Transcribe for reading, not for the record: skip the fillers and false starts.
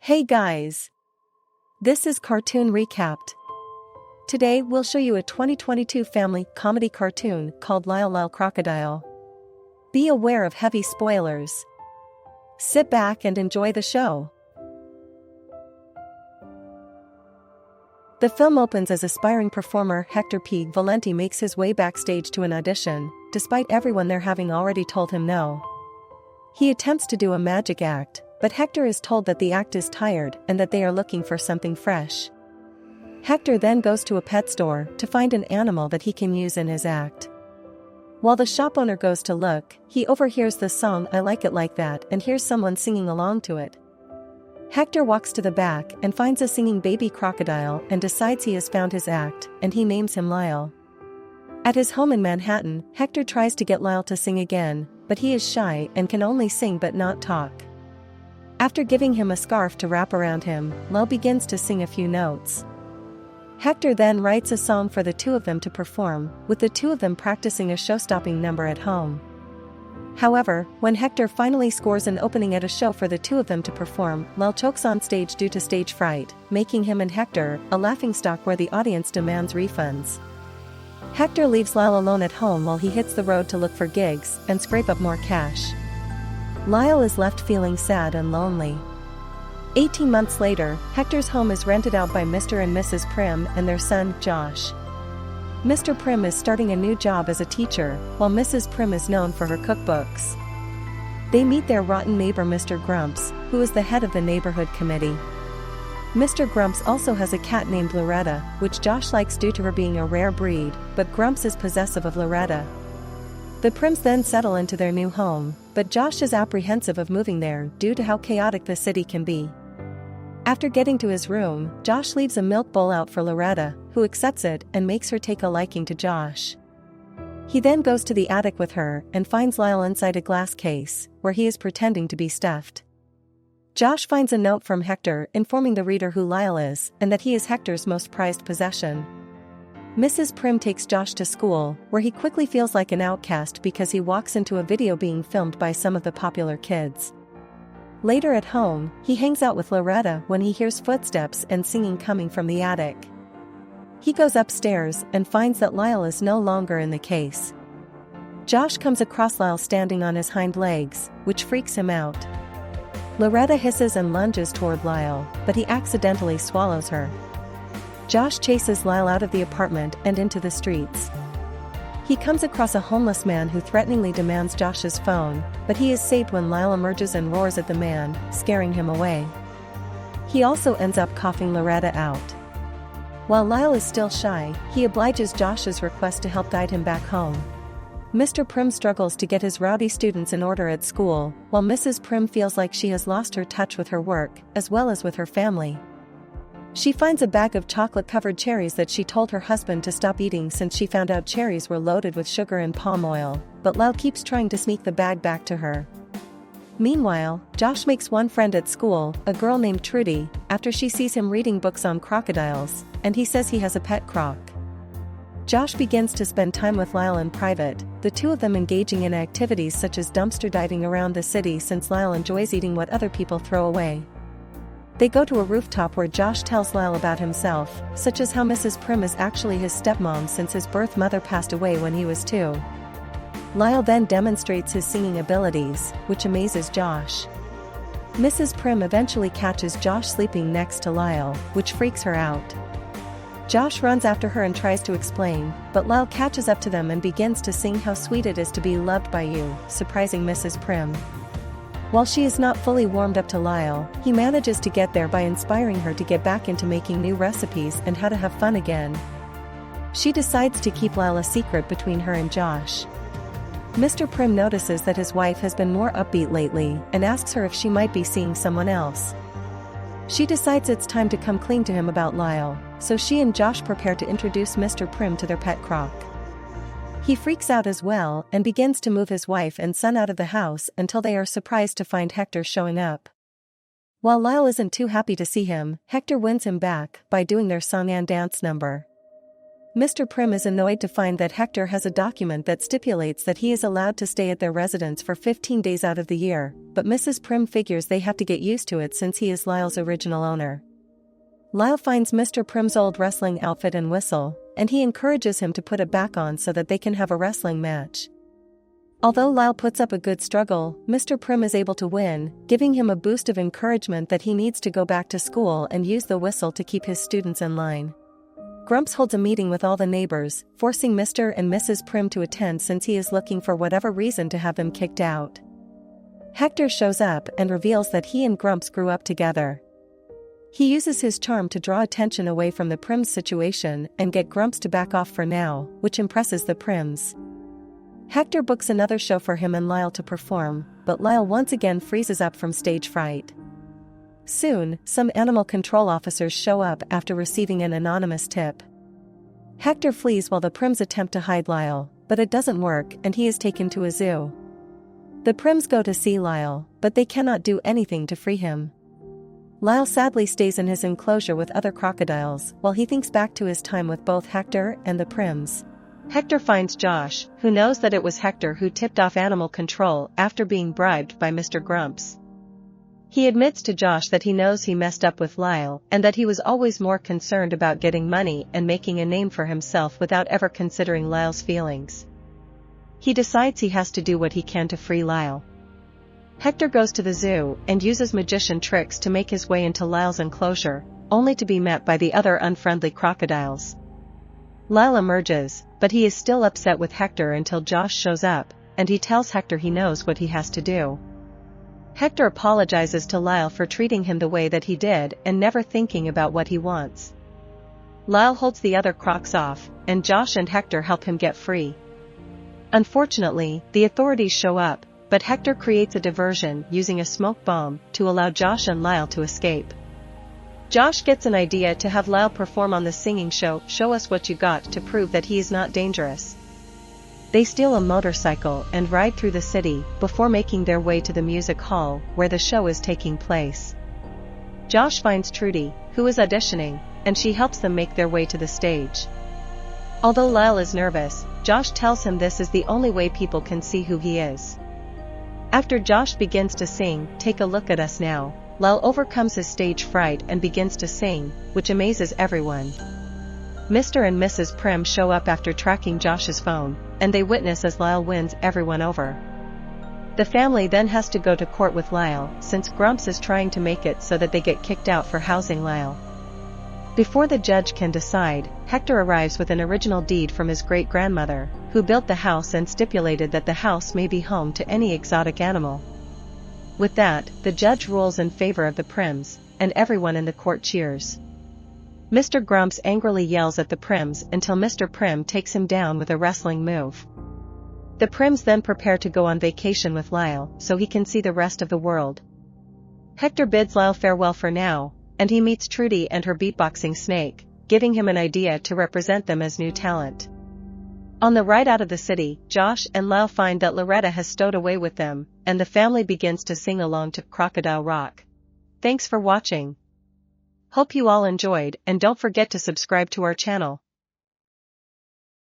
Hey guys! This is Cartoon Recapped. Today we'll show you a 2022 family comedy cartoon called Lyle Crocodile. Be aware of heavy spoilers. Sit back and enjoy the show. The film opens as aspiring performer Hector P. Valenti makes his way backstage to an audition, despite everyone there having already told him no. He attempts to do a magic act, but Hector is told that the act is tired and that they are looking for something fresh. Hector then goes to a pet store to find an animal that he can use in his act. While the shop owner goes to look, he overhears the song "I Like It Like That" and hears someone singing along to it. Hector walks to the back and finds a singing baby crocodile and decides he has found his act, and he names him Lyle. At his home in Manhattan, Hector tries to get Lyle to sing again, but he is shy and can only sing but not talk. After giving him a scarf to wrap around him, Lyle begins to sing a few notes. Hector then writes a song for the two of them to perform, with the two of them practicing a show-stopping number at home. However, when Hector finally scores an opening at a show for the two of them to perform, Lyle chokes on stage due to stage fright, making him and Hector a laughingstock where the audience demands refunds. Hector leaves Lyle alone at home while he hits the road to look for gigs and scrape up more cash. Lyle is left feeling sad and lonely. 18 months later, Hector's home is rented out by Mr. and Mrs. Prim and their son, Josh. Mr. Prim is starting a new job as a teacher, while Mrs. Prim is known for her cookbooks. They meet their rotten neighbor Mr. Grumps, who is the head of the neighborhood committee. Mr. Grumps also has a cat named Loretta, which Josh likes due to her being a rare breed, but Grumps is possessive of Loretta. The Prims then settle into their new home, but Josh is apprehensive of moving there due to how chaotic the city can be. After getting to his room, Josh leaves a milk bowl out for Loretta, who accepts it and makes her take a liking to Josh. He then goes to the attic with her and finds Lyle inside a glass case, where he is pretending to be stuffed. Josh finds a note from Hector informing the reader who Lyle is and that he is Hector's most prized possession. Mrs. Prim takes Josh to school, where he quickly feels like an outcast because he walks into a video being filmed by some of the popular kids. Later at home, he hangs out with Loretta when he hears footsteps and singing coming from the attic. He goes upstairs and finds that Lyle is no longer in the case. Josh comes across Lyle standing on his hind legs, which freaks him out. Loretta hisses and lunges toward Lyle, but he accidentally swallows her. Josh chases Lyle out of the apartment and into the streets. He comes across a homeless man who threateningly demands Josh's phone, but he is saved when Lyle emerges and roars at the man, scaring him away. He also ends up coughing Loretta out. While Lyle is still shy, he obliges Josh's request to help guide him back home. Mr. Prim struggles to get his rowdy students in order at school, while Mrs. Prim feels like she has lost her touch with her work, as well as with her family. She finds a bag of chocolate-covered cherries that she told her husband to stop eating since she found out cherries were loaded with sugar and palm oil, but Lyle keeps trying to sneak the bag back to her. Meanwhile, Josh makes one friend at school, a girl named Trudy, after she sees him reading books on crocodiles, and he says he has a pet croc. Josh begins to spend time with Lyle in private, the two of them engaging in activities such as dumpster diving around the city since Lyle enjoys eating what other people throw away. They go to a rooftop where Josh tells Lyle about himself, such as how Mrs. Prim is actually his stepmom since his birth mother passed away when he was 2. Lyle then demonstrates his singing abilities, which amazes Josh. Mrs. Prim eventually catches Josh sleeping next to Lyle, which freaks her out. Josh runs after her and tries to explain, but Lyle catches up to them and begins to sing how sweet it is to be loved by you, surprising Mrs. Prim. While she is not fully warmed up to Lyle, he manages to get there by inspiring her to get back into making new recipes and how to have fun again. She decides to keep Lyle a secret between her and Josh. Mr. Prim notices that his wife has been more upbeat lately and asks her if she might be seeing someone else. She decides it's time to come clean to him about Lyle, so she and Josh prepare to introduce Mr. Prim to their pet croc. He freaks out as well and begins to move his wife and son out of the house until they are surprised to find Hector showing up. While Lyle isn't too happy to see him, Hector wins him back by doing their song and dance number. Mr. Prim is annoyed to find that Hector has a document that stipulates that he is allowed to stay at their residence for 15 days out of the year, but Mrs. Prim figures they have to get used to it since he is Lyle's original owner. Lyle finds Mr. Prim's old wrestling outfit and whistle, and he encourages him to put it back on so that they can have a wrestling match. Although Lyle puts up a good struggle, Mr. Prim is able to win, giving him a boost of encouragement that he needs to go back to school and use the whistle to keep his students in line. Grumps holds a meeting with all the neighbors, forcing Mr. and Mrs. Prim to attend since he is looking for whatever reason to have them kicked out. Hector shows up and reveals that he and Grumps grew up together. He uses his charm to draw attention away from the Prims' situation and get Grumps to back off for now, which impresses the Prims. Hector books another show for him and Lyle to perform, but Lyle once again freezes up from stage fright. Soon, some animal control officers show up after receiving an anonymous tip. Hector flees while the Prims attempt to hide Lyle, but it doesn't work and he is taken to a zoo. The Prims go to see Lyle, but they cannot do anything to free him. Lyle sadly stays in his enclosure with other crocodiles while he thinks back to his time with both Hector and the Prims. Hector finds Josh, who knows that it was Hector who tipped off animal control after being bribed by Mr. Grumps. He admits to Josh that he knows he messed up with Lyle and that he was always more concerned about getting money and making a name for himself without ever considering Lyle's feelings. He decides he has to do what he can to free Lyle. Hector goes to the zoo and uses magician tricks to make his way into Lyle's enclosure, only to be met by the other unfriendly crocodiles. Lyle emerges, but he is still upset with Hector until Josh shows up, and he tells Hector he knows what he has to do. Hector apologizes to Lyle for treating him the way that he did and never thinking about what he wants. Lyle holds the other crocs off, and Josh and Hector help him get free. Unfortunately, the authorities show up, but Hector creates a diversion using a smoke bomb to allow Josh and Lyle to escape. Josh gets an idea to have Lyle perform on the singing show "Show Us What You Got" to prove that he is not dangerous. They steal a motorcycle and ride through the city before making their way to the music hall where the show is taking place. Josh finds Trudy, who is auditioning, and she helps them make their way to the stage. Although Lyle is nervous, Josh tells him this is the only way people can see who he is. After Josh begins to sing "Take a Look at Us Now," Lyle overcomes his stage fright and begins to sing, which amazes everyone. Mr. and Mrs. Prim show up after tracking Josh's phone, and they witness as Lyle wins everyone over. The family then has to go to court with Lyle since Grumps is trying to make it so that they get kicked out for housing Lyle. Before the judge can decide, Hector arrives with an original deed from his great-grandmother, who built the house and stipulated that the house may be home to any exotic animal. With that, the judge rules in favor of the Prims, and everyone in the court cheers. Mr. Grumps angrily yells at the Prims until Mr. Prim takes him down with a wrestling move. The Prims then prepare to go on vacation with Lyle so he can see the rest of the world. Hector bids Lyle farewell for now, and he meets Trudy and her beatboxing snake, giving him an idea to represent them as new talent. On the ride out of the city, Josh and Lyle find that Loretta has stowed away with them, and the family begins to sing along to Crocodile Rock. Thanks for watching. Hope you all enjoyed, and don't forget to subscribe to our channel.